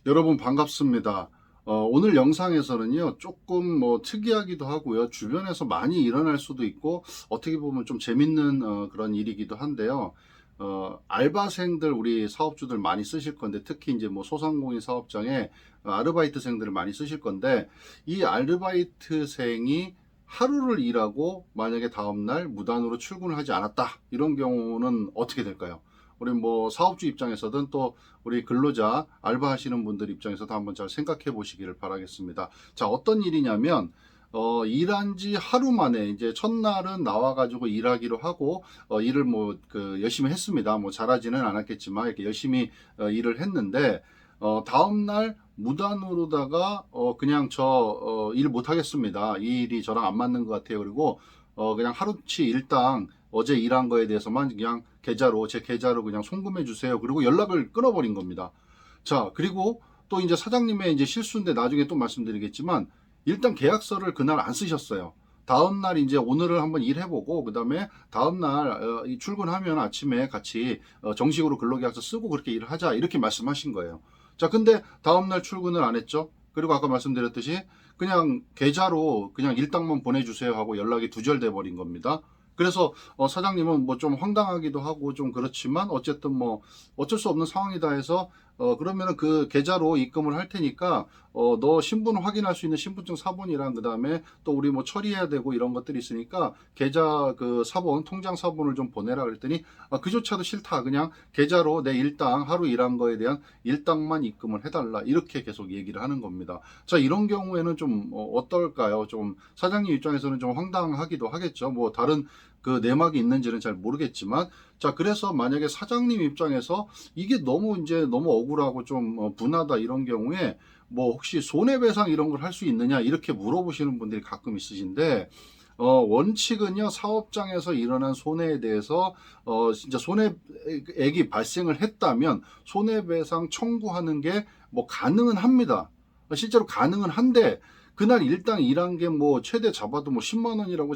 여러분 반갑습니다. 오늘 영상에서는요, 조금 뭐 특이하기도 하고요, 주변에서 많이 일어날 수도 있고, 어떻게 보면 좀 재밌는 그런 일이기도 한데요. 알바생들, 우리 사업주들 많이 쓰실 건데, 특히 이제 뭐 소상공인 사업장에 아르바이트생들을 많이 쓰실 건데, 이 아르바이트생이 하루를 일하고 만약에 다음날 무단으로 출근을 하지 않았다, 이런 경우는 어떻게 될까요? 우리 뭐 사업주 입장에서든 또 우리 근로자 알바하시는 분들 입장에서도 한번 잘 생각해 보시기를 바라겠습니다. 자, 어떤 일이냐면 일한 지 하루 만에 이제 첫날은 나와가지고 일하기로 하고 일을 뭐 그 열심히 했습니다. 뭐 잘하지는 않았겠지만 이렇게 열심히 일을 했는데 다음날 무단으로다가 그냥 저 일 못하겠습니다. 이 일이 저랑 안 맞는 것 같아요. 그리고 그냥 하루치 일당 어제 일한 거에 대해서만 그냥 계좌로 제 계좌로 그냥 송금해 주세요. 그리고 연락을 끊어버린 겁니다. 자, 그리고 또 이제 사장님의 이제 실수인데 나중에 또 말씀드리겠지만 일단 계약서를 그날 안 쓰셨어요. 다음 날 이제 오늘을 한번 일해보고 그다음에 다음 날 출근하면 아침에 같이 정식으로 근로계약서 쓰고 그렇게 일을 하자 이렇게 말씀하신 거예요. 자, 근데 다음 날 출근을 안 했죠. 그리고 아까 말씀드렸듯이 그냥 계좌로 그냥 일당만 보내주세요 하고 연락이 두절돼 버린 겁니다. 그래서 사장님은 뭐 좀 황당하기도 하고 좀 그렇지만 어쨌든 뭐 어쩔 수 없는 상황이다 해서 그러면은 그 계좌로 입금을 할 테니까 너 신분 확인할 수 있는 신분증 사본이랑 그다음에 또 우리 뭐 처리해야 되고 이런 것들이 있으니까 계좌 그 사본 통장 사본을 좀 보내라 그랬더니 그조차도 싫다, 그냥 계좌로 내 일당 하루 일한 거에 대한 일당만 입금을 해달라 이렇게 계속 얘기를 하는 겁니다. 자, 이런 경우에는 좀 어떨까요? 좀 사장님 입장에서는 좀 황당하기도 하겠죠. 뭐 다른 그 내막이 있는지는 잘 모르겠지만, 자, 그래서 만약에 사장님 입장에서 이게 너무 이제 너무 억울하고 좀 분하다 이런 경우에 뭐 혹시 손해배상 이런 걸 할 수 있느냐 이렇게 물어보시는 분들이 가끔 있으신데, 원칙은요, 사업장에서 일어난 손해에 대해서 진짜 손해액이 발생을 했다면 손해배상 청구하는 게 뭐 가능은 합니다. 실제로 가능은 한데 그날 일당 일한 게 뭐 최대 잡아도 뭐 10만 원이라고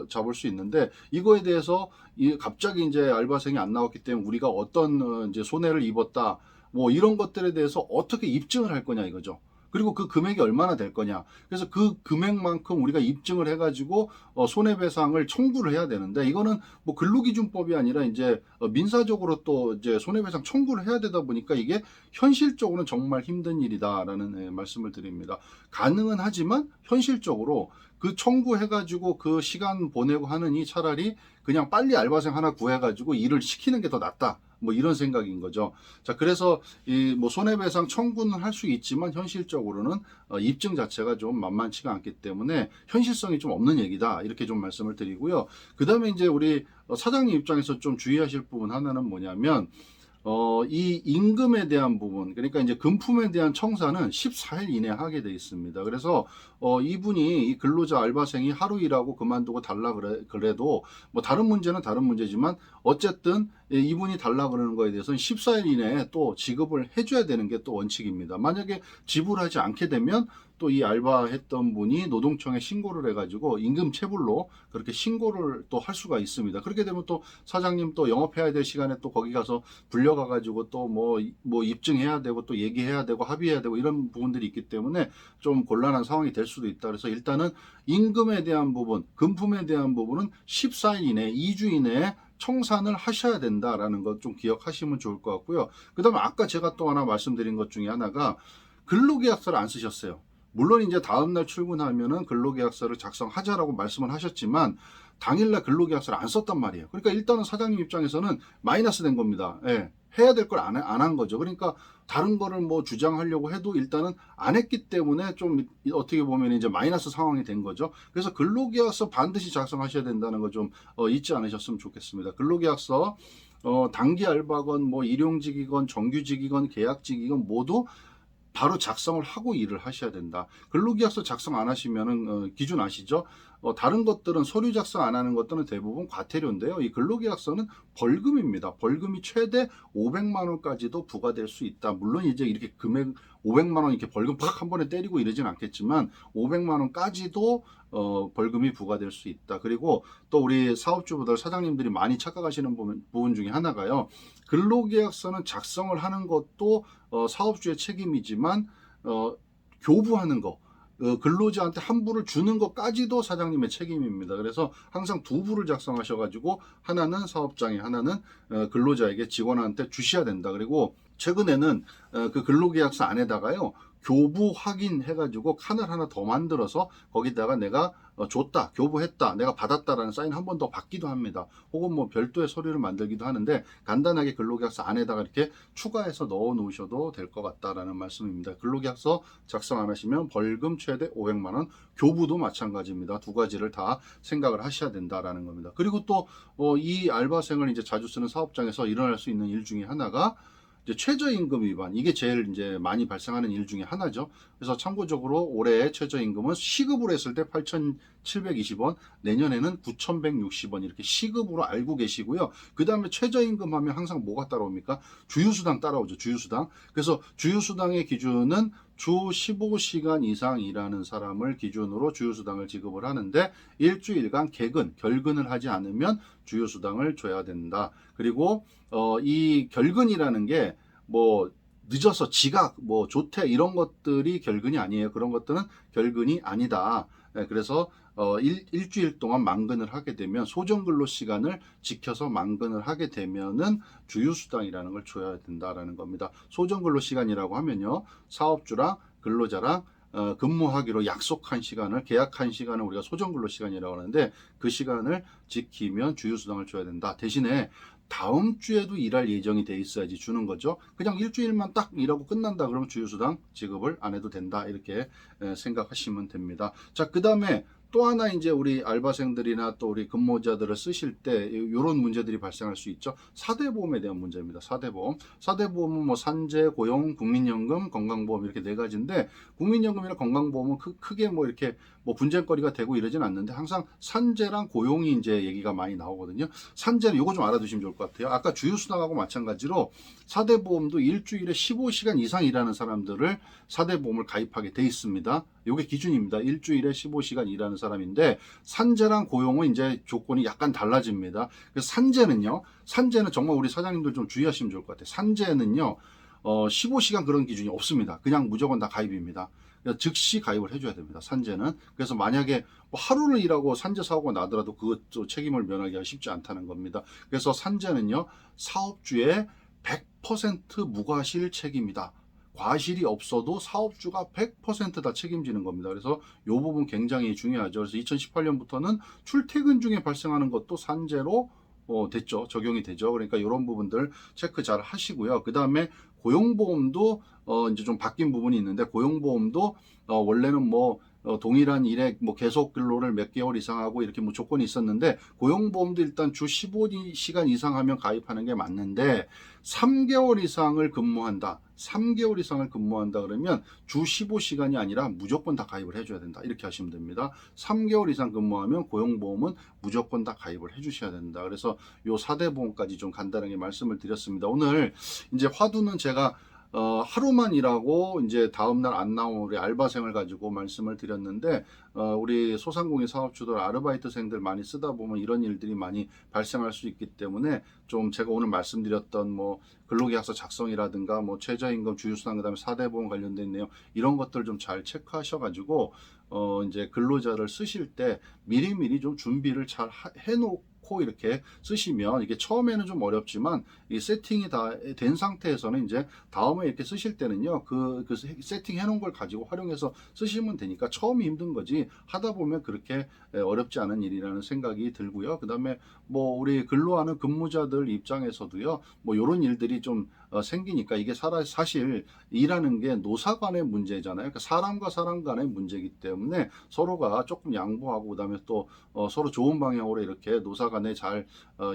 잡을 수 있는데, 이거에 대해서 갑자기 이제 알바생이 안 나왔기 때문에 우리가 어떤 이제 손해를 입었다 뭐 이런 것들에 대해서 어떻게 입증을 할 거냐 이거죠. 그리고 그 금액이 얼마나 될 거냐. 그래서 그 금액만큼 우리가 입증을 해가지고 손해배상을 청구를 해야 되는데, 이거는 뭐 근로기준법이 아니라 이제 민사적으로 또 이제 손해배상 청구를 해야 되다 보니까 이게 현실적으로는 정말 힘든 일이다라는 말씀을 드립니다. 가능은 하지만 현실적으로 그 청구해가지고 그 시간 보내고 하느니 차라리 그냥 빨리 알바생 하나 구해가지고 일을 시키는 게 더 낫다. 뭐 이런 생각인 거죠. 자, 그래서 이 뭐 손해배상 청구는 할 수 있지만 현실적으로는 입증 자체가 좀 만만치가 않기 때문에 현실성이 좀 없는 얘기다 이렇게 좀 말씀을 드리고요. 그 다음에 이제 우리 사장님 입장에서 좀 주의하실 부분 하나는 뭐냐면 이 임금에 대한 부분, 그러니까 이제 금품에 대한 청사는 14일 이내에 하게 돼 있습니다. 그래서 이분이 이 근로자 알바생이 하루 일하고 그만두고 달라 그래도 뭐 다른 문제는 다른 문제지만 어쨌든 이분이 달라 그러는 거에 대해서는 14일 이내에 또 지급을 해줘야 되는 게 또 원칙입니다. 만약에 지불하지 않게 되면 또 이 알바했던 분이 노동청에 신고를 해가지고 임금 체불로 그렇게 신고를 또 할 수가 있습니다. 그렇게 되면 또 사장님 또 영업해야 될 시간에 또 거기 가서 불려가가지고 또 뭐 입증해야 되고 또 얘기해야 되고 합의해야 되고 이런 부분들이 있기 때문에 좀 곤란한 상황이 될 수도 있다. 그래서 일단은 임금에 대한 부분, 금품에 대한 부분은 14일 이내, 2주 이내에 청산을 하셔야 된다라는 것 좀 기억하시면 좋을 것 같고요. 그 다음에 아까 제가 또 하나 말씀드린 것 중에 하나가 근로계약서를 안 쓰셨어요. 물론 이제 다음날 출근하면은 근로계약서를 작성하자라고 말씀을 하셨지만 당일날 근로계약서를 안 썼단 말이에요. 그러니까 일단은 사장님 입장에서는 마이너스 된 겁니다. 예. 해야 될 걸 안 한 거죠. 그러니까 다른 거를 뭐 주장하려고 해도 일단은 안 했기 때문에 좀 어떻게 보면 이제 마이너스 상황이 된 거죠. 그래서 근로계약서 반드시 작성하셔야 된다는 거 좀 잊지 않으셨으면 좋겠습니다. 근로계약서 단기 알바건 뭐 일용직이건 정규직이건 계약직이건 모두 바로 작성을 하고 일을 하셔야 된다. 근로계약서 작성 안 하시면은 기준 아시죠? 다른 것들은 서류 작성 안 하는 것들은 대부분 과태료인데요. 이 근로계약서는 벌금입니다. 벌금이 최대 500만 원까지도 부과될 수 있다. 물론 이제 이렇게 금액 500만 원 이렇게 벌금 팍 한 번에 때리고 이러진 않겠지만 500만 원까지도 벌금이 부과될 수 있다. 그리고 또 우리 사업주분들 사장님들이 많이 착각하시는 부분 중에 하나가요. 근로계약서는 작성을 하는 것도 사업주의 책임이지만 교부하는 거, 근로자한테 한 부를 주는 것까지도 사장님의 책임입니다. 그래서 항상 두 부를 작성하셔가지고 하나는 사업장에, 하나는 근로자에게 직원한테 주셔야 된다. 그리고 최근에는 그 근로계약서 안에다가요, 교부 확인해가지고 칸을 하나 더 만들어서 거기다가 내가 줬다, 교부했다, 내가 받았다라는 사인 한 번 더 받기도 합니다. 혹은 뭐 별도의 서류를 만들기도 하는데 간단하게 근로계약서 안에다가 이렇게 추가해서 넣어 놓으셔도 될 것 같다라는 말씀입니다. 근로계약서 작성 안 하시면 벌금 최대 500만 원, 교부도 마찬가지입니다. 두 가지를 다 생각을 하셔야 된다라는 겁니다. 그리고 또 이 알바생을 이제 자주 쓰는 사업장에서 일어날 수 있는 일 중에 하나가 이제 최저임금 위반, 이게 제일 이제 많이 발생하는 일 중에 하나죠. 그래서 참고적으로 올해 최저임금은 시급으로 했을 때 8,720원, 내년에는 9,160원 이렇게 시급으로 알고 계시고요. 그 다음에 최저임금 하면 항상 뭐가 따라옵니까? 주휴수당 따라오죠. 주휴수당. 그래서 주휴수당의 기준은 주 15시간 이상 일하는 사람을 기준으로 주휴수당을 지급을 하는데 일주일간 결근을 하지 않으면 주휴수당을 줘야 된다. 그리고 이 결근이라는 게 뭐 늦어서 지각, 뭐 조퇴 이런 것들이 결근이 아니에요. 그런 것들은 결근이 아니다. 네, 그래서 일주일 동안 만근을 하게 되면 소정근로 시간을 지켜서 만근을 하게 되면은 주휴수당이라는 걸 줘야 된다라는 겁니다. 소정근로 시간이라고 하면요, 사업주랑 근로자랑 근무하기로 약속한 시간을, 계약한 시간을 우리가 소정근로 시간이라고 하는데 그 시간을 지키면 주휴수당을 줘야 된다. 대신에 다음 주에도 일할 예정이 돼 있어야지 주는 거죠. 그냥 일주일만 딱 일하고 끝난다 그러면 주휴수당 지급을 안 해도 된다. 이렇게 생각하시면 됩니다. 자, 그 다음에 또 하나 이제 우리 알바생들이나 또 우리 근무자들을 쓰실 때 이런 문제들이 발생할 수 있죠. 4대 보험에 대한 문제입니다. 4대 보험. 4대 보험은 뭐 산재, 고용, 국민연금, 건강보험 이렇게 네 가지인데 국민연금이나 건강보험은 크게 뭐 이렇게 뭐 분쟁거리가 되고 이러진 않는데 항상 산재랑 고용이 이제 얘기가 많이 나오거든요. 산재는 이거 좀 알아두시면 좋을 것 같아요. 아까 주휴수당하고 마찬가지로 4대 보험도 일주일에 15시간 이상 일하는 사람들을 4대 보험을 가입하게 돼 있습니다. 이게 기준입니다. 일주일에 15시간 일하는 사람인데 산재랑 고용은 이제 조건이 약간 달라집니다. 그래서 산재는 정말 우리 사장님들 좀 주의하시면 좋을 것 같아요. 산재는요, 15시간 그런 기준이 없습니다. 그냥 무조건 다 가입입니다. 즉시 가입을 해줘야 됩니다. 산재는. 그래서 만약에 뭐 하루를 일하고 산재 사고가 나더라도 그것도 책임을 면하기가 쉽지 않다는 겁니다. 그래서 산재는요, 사업주의 100% 무과실 책임이다. 과실이 없어도 사업주가 100%다 책임지는 겁니다. 그래서 이 부분 굉장히 중요하죠. 그래서 2018년부터는 출퇴근 중에 발생하는 것도 산재로 됐죠. 적용이 되죠. 그러니까 이런 부분들 체크 잘 하시고요. 그 다음에 고용보험도 이제 좀 바뀐 부분이 있는데 고용보험도 원래는 뭐 동일한 일에 뭐 계속 근로를 몇 개월 이상 하고 이렇게 뭐 조건이 있었는데 고용보험도 일단 주 15시간 이상 하면 가입하는 게 맞는데 3개월 이상을 근무한다. 3개월 이상을 근무한다 그러면 주 15시간이 아니라 무조건 다 가입을 해줘야 된다. 이렇게 하시면 됩니다. 3개월 이상 근무하면 고용보험은 무조건 다 가입을 해주셔야 된다. 그래서 요 4대 보험까지 좀 간단하게 말씀을 드렸습니다. 오늘 이제 화두는 제가 하루만 일하고 이제 다음날 안 나온 우리 알바생을 가지고 말씀을 드렸는데 우리 소상공인 사업주들 아르바이트생들 많이 쓰다 보면 이런 일들이 많이 발생할 수 있기 때문에 좀 제가 오늘 말씀드렸던 뭐 근로계약서 작성이라든가 뭐 최저임금 주휴수당 그다음에 4대 보험 관련된 내용 이런 것들 좀 잘 체크하셔가지고 이제 근로자를 쓰실 때 미리미리 좀 준비를 잘 해놓고 이렇게 쓰시면 이게 처음에는 좀 어렵지만 이 세팅이 다 된 상태에서는 이제 다음에 이렇게 쓰실 때는요 그 세팅 해놓은 걸 가지고 활용해서 쓰시면 되니까 처음이 힘든 거지 하다 보면 그렇게 어렵지 않은 일이라는 생각이 들고요. 그 다음에 뭐 우리 근로하는 근무자들 입장에서도요 뭐 이런 일들이 좀 생기니까 이게 사실 일하는 게 노사 간의 문제잖아요. 그러니까 사람과 사람 간의 문제이기 때문에 서로가 조금 양보하고 그다음에 또 서로 좋은 방향으로 이렇게 노사 간에 잘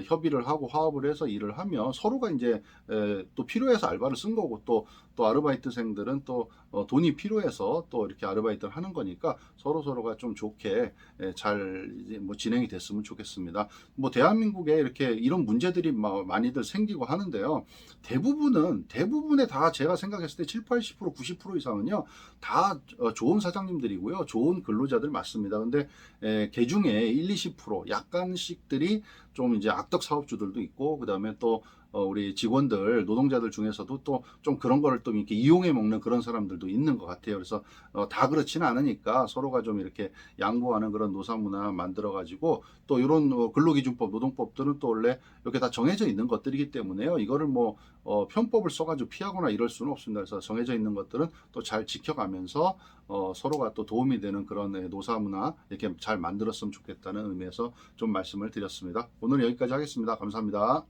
협의를 하고 화합을 해서 일을 하면 서로가 이제 또 필요해서 알바를 쓴 거고 또 아르바이트생들은 또 돈이 필요해서 또 이렇게 아르바이트를 하는 거니까 서로가 좀 좋게 잘 이제 뭐 진행이 됐으면 좋겠습니다. 뭐 대한민국에 이렇게 이런 문제들이 많이들 생기고 하는데요. 대부분의 다 제가 생각했을 때 7, 80%, 90% 이상은요. 다 좋은 사장님들이고요. 좋은 근로자들 맞습니다. 근데 개중에 1, 20% 약간씩들이 좀 이제 악덕 사업주들도 있고 그다음에 또 우리 직원들, 노동자들 중에서도 또 좀 그런 거를 또 이렇게 이용해 먹는 그런 사람들도 있는 것 같아요. 그래서 다 그렇지는 않으니까 서로가 좀 이렇게 양보하는 그런 노사문화 만들어 가지고 또 이런 근로기준법, 노동법들은 또 원래 이렇게 다 정해져 있는 것들이기 때문에요. 이거를 뭐 편법을 써가지고 피하거나 이럴 수는 없습니다. 그래서 정해져 있는 것들은 또 잘 지켜가면서 서로가 또 도움이 되는 그런 노사문화 이렇게 잘 만들었으면 좋겠다는 의미에서 좀 말씀을 드렸습니다. 오늘 여기까지 하겠습니다. 감사합니다.